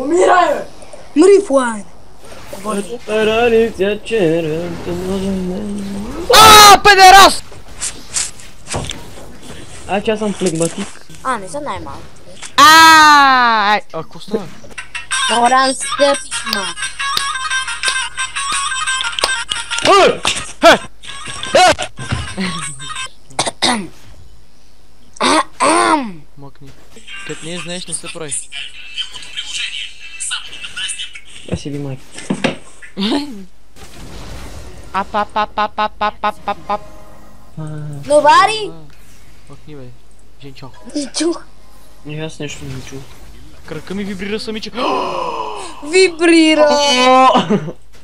Умирай, бе! Мри, Флайн! Педерас! Че аз съм флегматик. Не са най-малко. Какво става? Оран стъпиш, ма. Мъкни. Като не знаеш, не се прави. Я си ви майка. Ап. Новари! Мъкни, бе. Женчо. Не чух. Аз нещо не чух. Кръка ми вибрира самиче. Вибрира!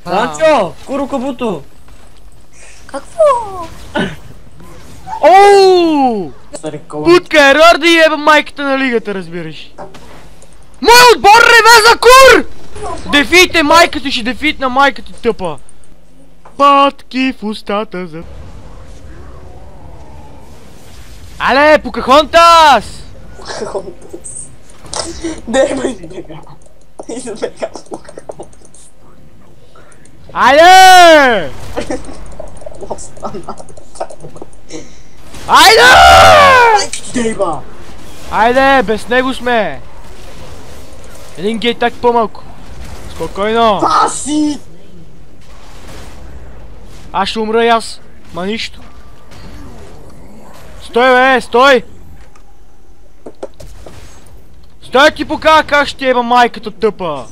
Санчо! Куро кабуто! Какво? Оу! Стари кола. Путка ерор да еба майката на лигата, разбираш. Мой отбор реве за кур! Дефите майката, ще дефитна майката тъпа. Патки в устата за... Але, Покахонтас! Покахонтас. Дай ме избега. Избега Покахонтас. Айде! Айде! Дейба! Айде, без него сме! Един гейтак по-малко. Спокойно! Паси! Аз ще умра и аз. Ма нищо. Стой, бе, стой! Стой, ти покажа как ще еба майката тъпа!